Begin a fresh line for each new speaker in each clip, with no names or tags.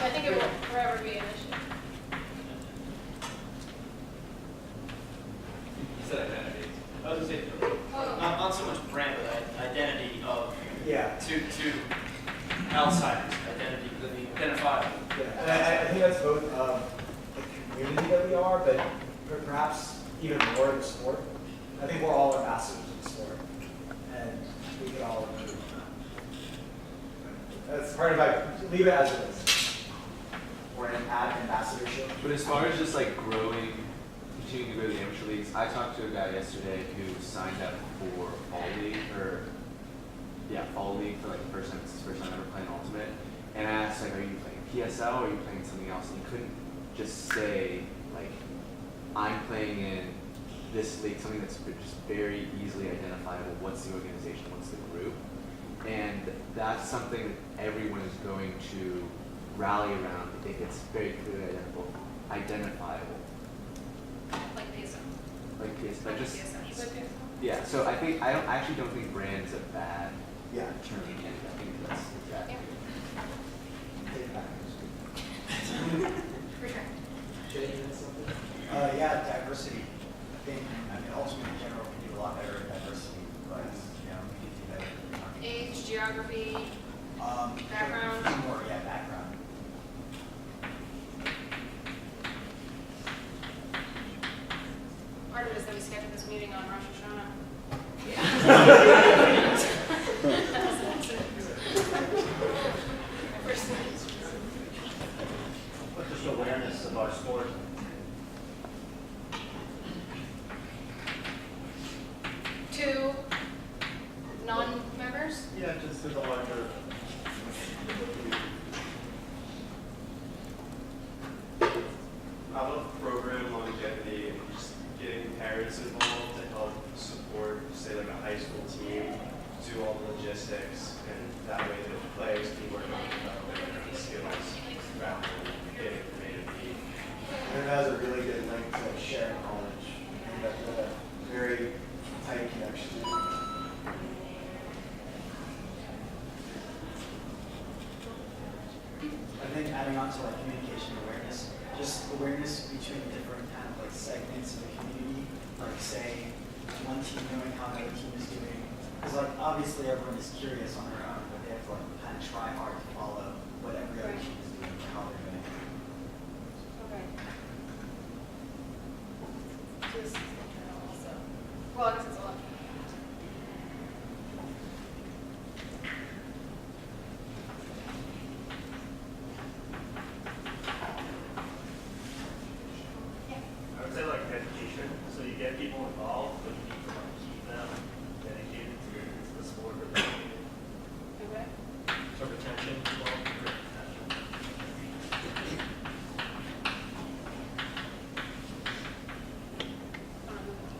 I think it will forever be an issue.
You said identity.
I was going to say,
Oh.
not so much brand, but identity of,
Yeah.
to outsiders, identity, the identifiable.
Yeah, and I think that's both the community that we are, but perhaps even more in sport. I think we're all ambassadors in sport, and we can all improve. That's part of it. Leave it as it is. Or an ambassadorship.
But as far as just like growing, continuing to grow the amateur leagues, I talked to a guy yesterday who signed up for Fall League Fall League for like the first time. It's his first time ever playing Ultimate. And I asked like, are you playing PSL or are you playing something else? And he couldn't just say like, I'm playing in this league, something that's just very easily identifiable. What's the organization? What's the group? And that's something that everyone is going to rally around if it's very clearly identifiable.
Like PSO.
Like just
You said PSO?
yeah. So I actually don't think brand is a bad
Yeah.
term. I think that's exactly.
Take it back.
For sure.
Jay, you had something?
Yeah, diversity. I think, Ultimate in general can do a lot better in diversity, but, we can do better.
Age, geography, Background.
More, yeah, background.
part of it is that we scheduled this meeting on Rosh Hashanah.
But just awareness of our sport.
Two non-members?
Yeah, just to the larger.
I love program longevity and just getting parents involved to help support, say, like a high school team, do all the logistics, and that way the players can work on developing their own skills rather than getting from A to B.
And it has a really good link to sharing knowledge. And that's a very tight connection.
I think adding on to like communication awareness, just awareness between different kind of like segments of the community, like say one team knowing how another team is doing. Because like obviously everyone is curious on their own, but they have to like kind of try hard to follow what every other
Right.
team is doing and how they're doing it.
Okay. So this is internal also. Well, I guess it's electronic. Yeah.
I would say like education, so you get people involved, but you need to like keep them dedicated to the sport or the game.
Okay.
So retention as well.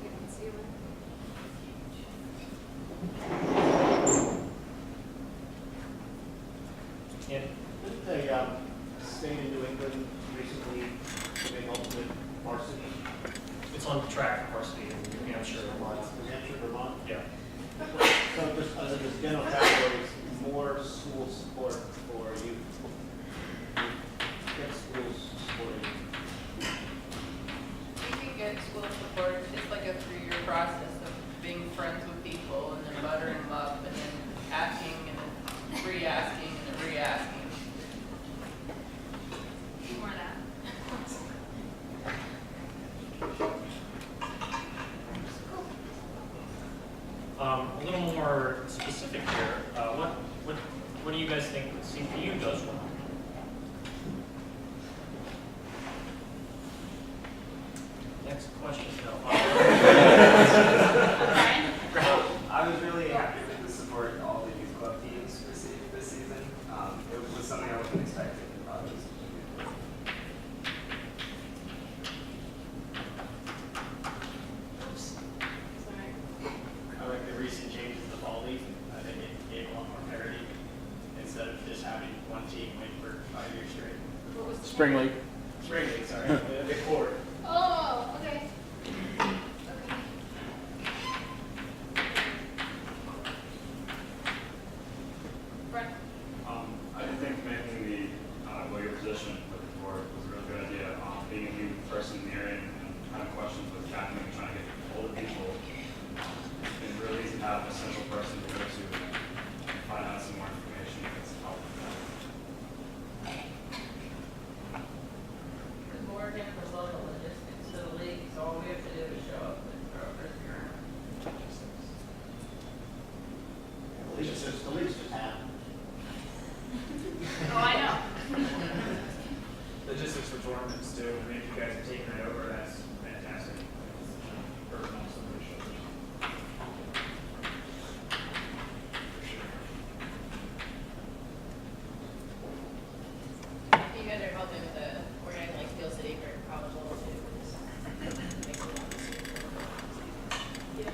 You can see it.
Andy?
The state in New England recently came up with varsity.
It's on track varsity in New Hampshire.
New Hampshire, Vermont.
Yeah.
So just under this general categories, more school support for youth. Get schools supporting.
You can get school support. It's like a 3-year process of being friends with people and then buttering them up and then asking and then re-asking and then re-asking.
More of that.
A little more specific here. What do you guys think CPU does well? Next question. No.
Brian?
I was really happy with the support of all the youth club teams received this season. It was something I wasn't expecting. I thought it was really good.
Sorry.
I like the recent changes to the Fall League. I think it gave a lot more parity instead of just having one team win for 5 years straight.
What was the
Spring
name?
League.
Spring League, sorry, the court.
Oh, okay. Okay. Brett?
I think making the, what you were
position looking forward was a really good idea. Being a new person in the area and having questions with academy and trying to get older people, it's been really easy to have an essential person to go to and find out some more information that's helpful.
Because Morgan was all the logistics to the league, so all we have to do is show up and throw a first year.
The league's just happened.
Oh, I know.
Logistics for tournaments too. I mean, if you guys have taken that over, that's fantastic. Personal solution.
You guys are helping with the organizing like Steel City for college level too. Makes it a lot easier. Yeah.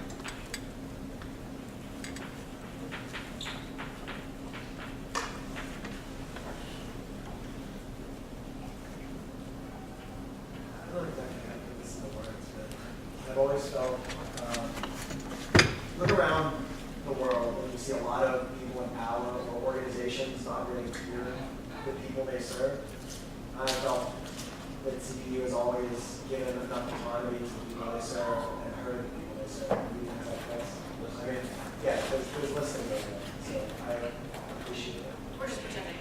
I don't exactly how to put this in the words, but I've always felt, look around the world and you see a lot of people in power or organizations not really clear the people they serve. I felt that CPU has always given enough autonomy to the people they serve and heard the people they serve. Even if that place. I mean, yeah, there's listening over there, so I appreciate it.
We're just pretending.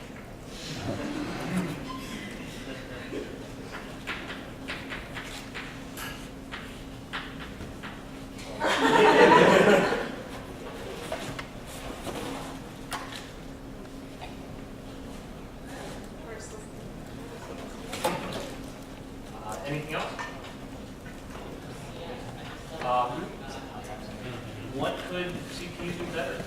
Anything else? What could CPU do better?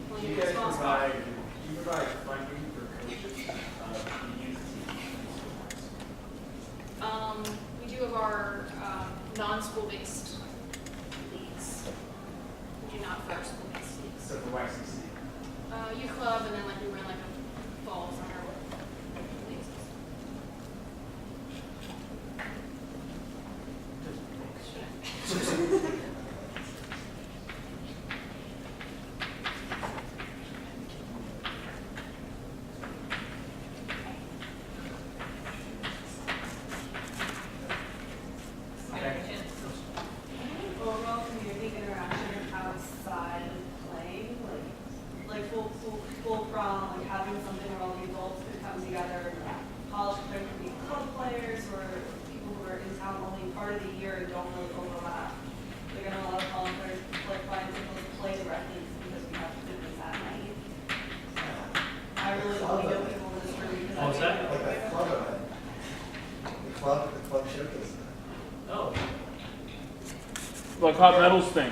Well,
Do
you're
you guys
responsible.
provide funding for coaches? To use
We do have our non-school based leagues. We do not for our school based leagues.
So for YCC.
Youth club, and then like we run like a fall summer leagues.
Overall community interaction outside of playing, like full from like having something where all the adults could come together. College players could be club players or people who are in town only part of the year and don't really overlap. They're gonna allow college players to find people to play directly because we have commitments that night. I really believe that people in this room. because
Oh, is that-
Like that club event. The club showcase.
Oh.
Like Hot Metals thing.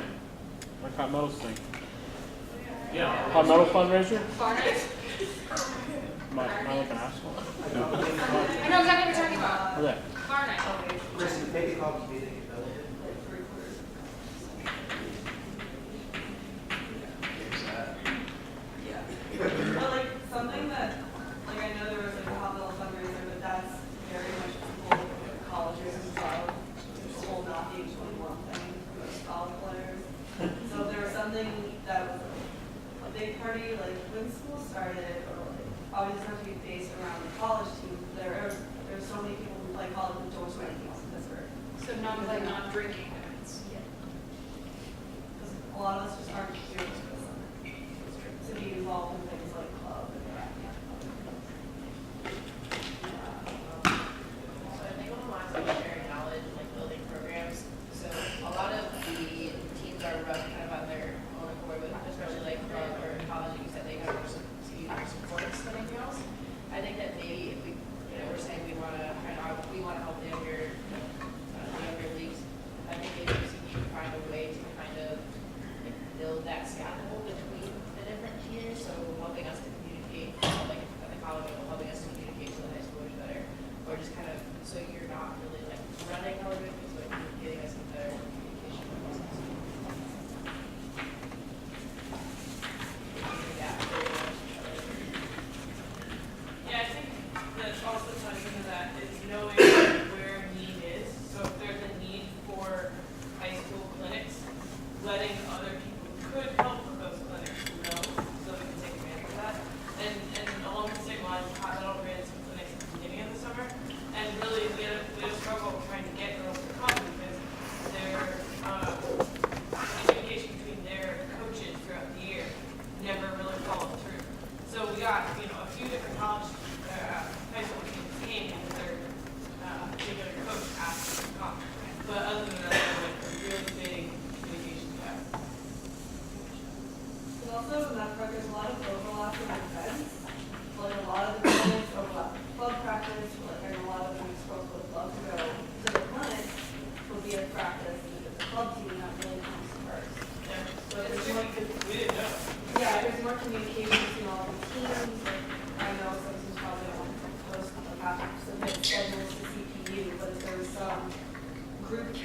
Like Hot Metals thing.
Yeah.
Hot Metal fundraiser?
Bar night?
Am I like an asshole?
I know exactly what you're talking about.
Okay.
Bar night.
Kristen, make it called community development.
Like 3/4. Yeah. But like something that, like I know there was like a hot metal fundraiser, but that's very much people with colleges as well. There's a whole not being 21 thing for most college players. So if there was something that was a big party, like when school started, or like obviously it doesn't have to be based around the college team. There's so many people who play college who don't do anything else in Pittsburgh.
So non-drinking events.
Because a lot of us just aren't curious to be involved in things like club and
So I think along the lines of sharing knowledge and like building programs. So a lot of the teams are run kind of on their own accord, but especially like club or college, you said they have more supports than anything else. I think that maybe if we, we're saying we want to help the younger leagues. I think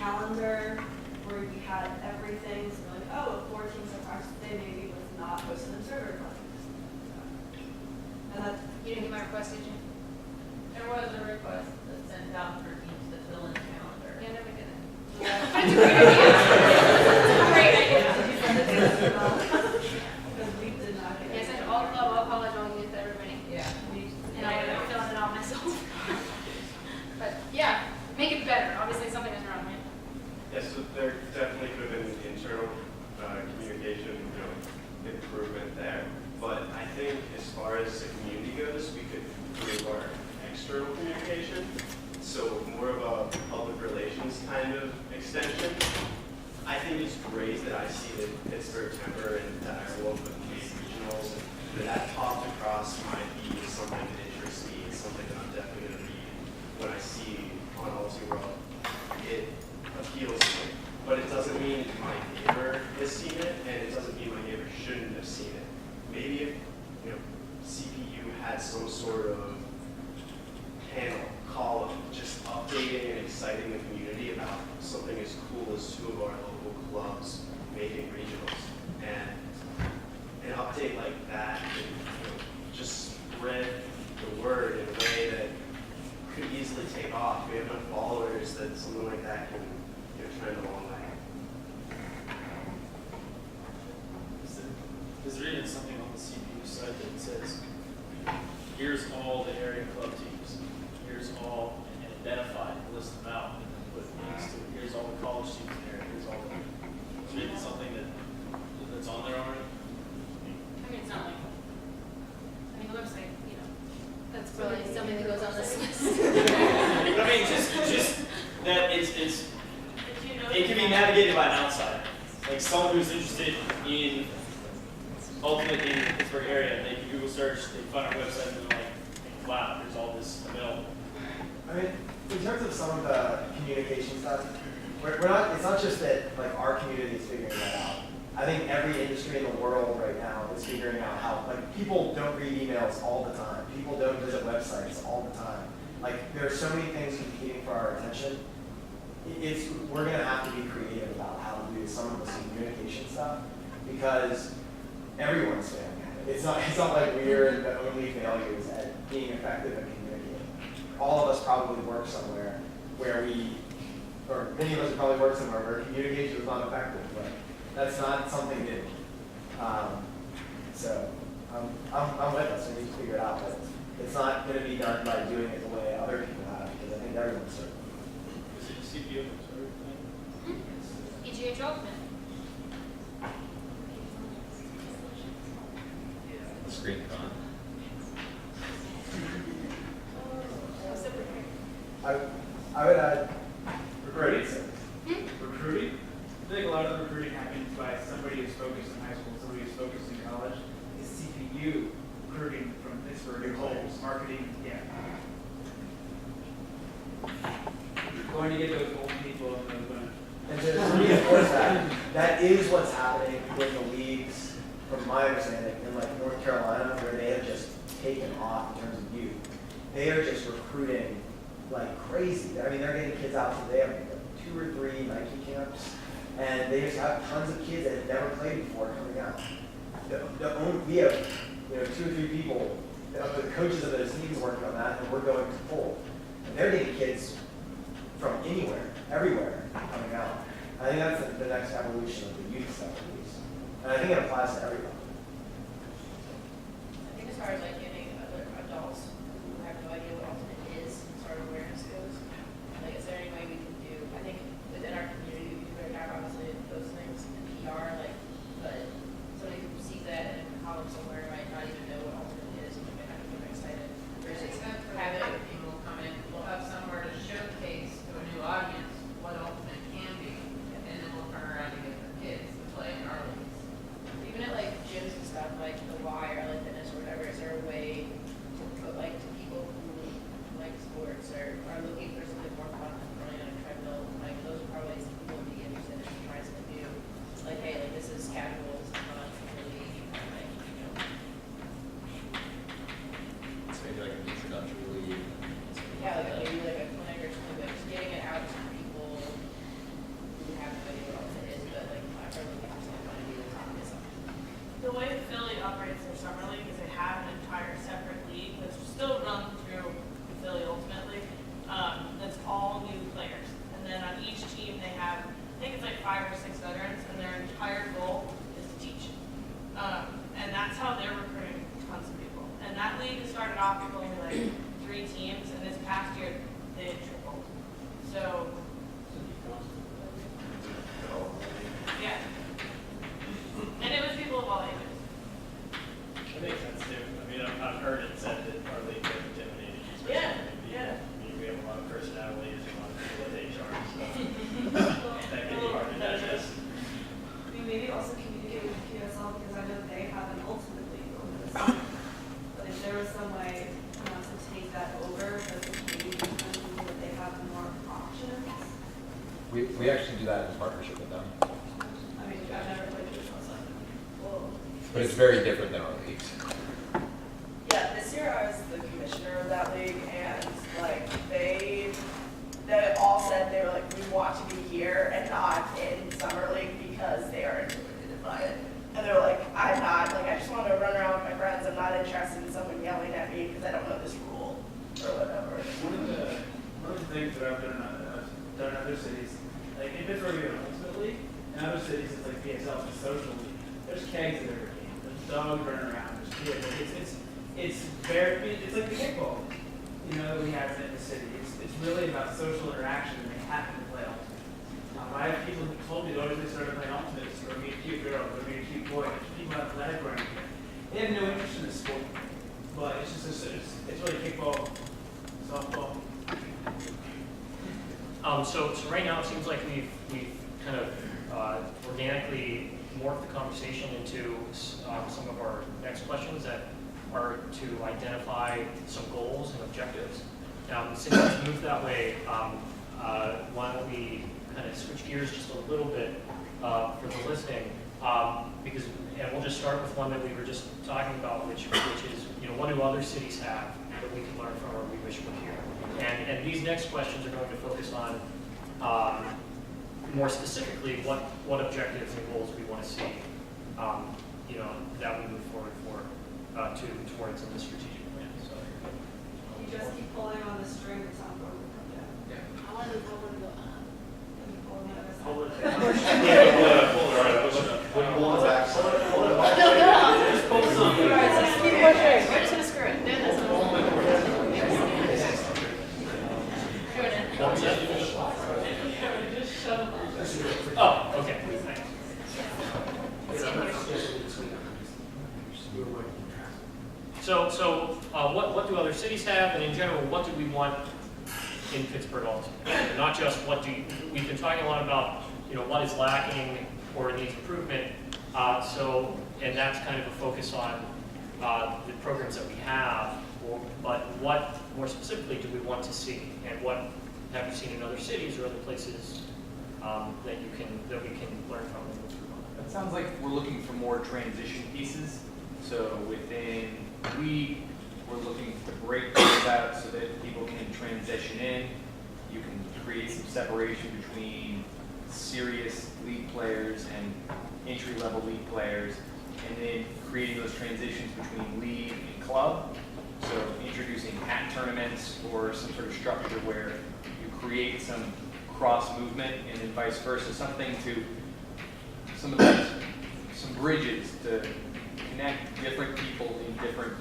calendar where we had everything, so we're like, oh, if 4 teams have practice today, maybe let's not host an observer class. And that's,
You didn't get my request, did you?
There was a request that sent out for teams to fill in the calendar.
Yeah, no, we didn't.
that's a great idea.
Great idea.
Did you send it to us as well? Because we did not get
Yes,
it.
and all club, all college, all youth, everybody.
Yeah.
And I ended up filling it out myself. But yeah, make it better. Obviously, something is wrong, right?
Yes, so there definitely could have been internal communication, improvement there. But I think as far as the community goes, we could improve our external communication. So more of a public relations kind of extension. I think it's great that I see that Pittsburgh Timber and that I work with these regionals and that talked across my feed is something that interests me. It's something that I'm definitely going to read when I see on Ulti World. It appeals to me. But it doesn't mean my neighbor has seen it, and it doesn't mean my neighbor shouldn't have seen it. Maybe if CPU had some sort of panel, column, just updating and exciting the community about something as cool as 2 of our local clubs making regionals, and an update like that can just spread the word in a way that could easily take off. We have enough followers that something like that can trend a long way.
Is there even something on the CPU site that says, here's all the area club teams, here's all, and identify, list them out, and then put links to, here's all the college teams in there, here's all the, is there even something that's on there already?
I mean, it's not like, the website, that's probably something that goes on this list.
I mean, just that it can be navigated by an outsider. Like someone who's interested in Ultimate in the Pittsburgh area, they can Google search, they find our website, and they're like, wow, there's all this available.
I mean, in terms of some of the communication stuff, we're not, it's not just that like our community is figuring that out. I think every industry in the world right now is figuring out how, like, people don't read emails all the time. People don't visit websites all the time. Like, there are so many things competing for our attention. We're gonna have to be creative about how to do some of this communication stuff because everyone's failing at it. It's not like we're the only failures at being effective at communicating. All of us probably work somewhere where or many of us probably work somewhere where communication is not effective, but that's not something new. So I'm with us. We need to figure it out, but it's not going to be done by doing it the way other people have, because I think everyone's certain.
Is it CPU?
EGH Ultimate.
Screen con.
I would add recruiting.
Recruiting? I think a lot of the recruiting happens by somebody who's focused in high school, somebody who's focused in college. Is CPU recruiting from Pittsburgh
New
as
homes.
marketing? Yeah. Going to get those old people and those women.
And to reinforce that, that is what's happening with the leagues, from my understanding, in like North Carolina, where they have just taken off in terms of youth. They are just recruiting like crazy. I mean, they're getting kids out to, they have like 2 or 3 Nike camps, and they just have tons of kids that have never played before coming out. We have 2 or 3 people, the coaches of those teams working on that, and we're going to full. And they're getting kids from anywhere, everywhere coming out. I think that's the next evolution of the youth stuff, at least. And I think it applies to everybody.
I think as far as like giving other adults who have no idea what Ultimate is, as far as awareness goes, like is there any way we can do, I think within our community, we do a better job obviously of those things in PR, like, but somebody who sees that in college somewhere might not even know what Ultimate is, and they might not get excited. Versus have it,
People will come in, we'll have somewhere to showcase to a new audience what Ultimate can be, and then we'll turn around and get the kids to play in our leagues.
even at like gyms and stuff, like the Y or like fitness or whatever, is there a way
We actually do that in partnership with them.
I mean, I've never played this outside. Well,
But it's very different than our leagues.
Yeah, this year I was the commissioner of that league, and like they all said they were like, we want to be here and not in summer league because they are intimidated by it. And they were like, I'm not, like I just want to run around with my friends. I'm not interested in someone yelling at me because I don't know this rule or whatever.
One of the things that I've done in other cities, like in Pittsburgh we have an ultimate league, in other cities it's like PSL, it's a social league. There's kegs at every game, there's dogs running around, there's kids. Like, it's very, it's like the kickball, you know, that we have in the city. It's really about social interaction, and they happen to play ultimate. I have people who told me that they started playing ultimate, or meet a cute girl, or meet a cute boy. People have athletic running. They have no interest in the sport, but it's just it's really kickball, softball.
So right now it seems like we've kind of organically morphed the conversation into some of our next questions that are to identify some goals and objectives. Since it's moved that way, why don't we kind of switch gears just a little bit for the listing, and we'll just start with one that we were just talking about, which is, you know, what do other cities have that we can learn from or we wish were here? And these next questions are going to focus on more specifically what objectives and goals we want to see, you know, that we move forward towards in the strategic plan. So
you just keep pulling on the string, it's not going to come down.
Yeah.
I want to go up.
Can you pull on the other side?
Pull it.
Pull it back.
Just pull something.
All right, so just keep pushing. We're just gonna screw it. Do this. Doing it.
Oh, okay. Thanks. So what do other cities have, and in general, what do we want in Pittsburgh ultimately? Not just we've been talking a lot about, you know, what is lacking or needs improvement. And that's kind of a focus on the programs that we have. But what more specifically do we want to see, and what have you seen in other cities or other places that we can learn from and improve on?
It sounds like we're looking for more transition pieces. So within league, we're looking to break those out so that people can transition in. You can create some separation between serious league players and entry-level league players, and then creating those transitions between league and club. So introducing hat tournaments or some sort of structure where you create some cross movement, and then vice versa, some bridges to connect different people in different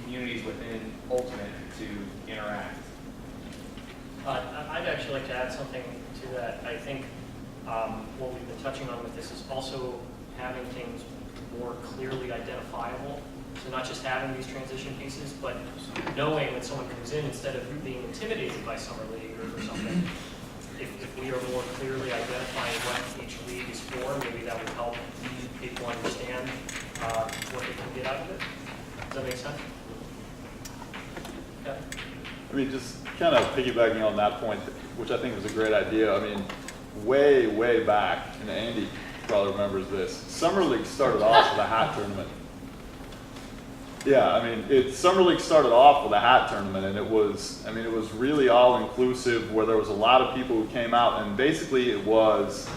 communities within Ultimate to interact.
I'd actually like to add something to that. I think what we've been touching on with this is also having things more clearly identifiable. So not just having these transition pieces, but knowing when someone comes in, instead of being intimidated by Summer League or something, if we are more clearly identifying what each league is for, maybe that would help people understand what they can get out of it. Does that make sense? Okay.
I mean, just kind of piggybacking on that point, which I think was a great idea. I mean, way back, and Andy probably remembers this, Summer League started off with a hat tournament. Yeah, I mean, Summer League started off with a hat tournament, and it was really all inclusive, where there was a lot of people who came out, and basically it was,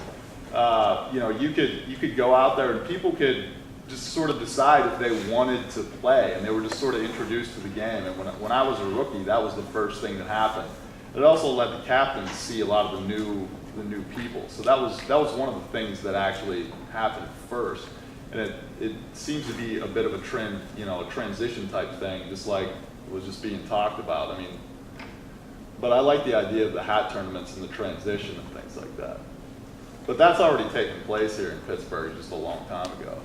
you know, you could go out there and people could just sort of decide if they wanted to play, and they were just sort of introduced to the game. And when I was a rookie, that was the first thing that happened. It also let the captains see a lot of the new people. So that was one of the things that actually happened first. And it seems to be a bit of a trend, you know, a transition type thing, just like it was just being talked about. I mean, but I like the idea of the hat tournaments and the transition and things like that. But that's already taken place here in Pittsburgh just a long time ago.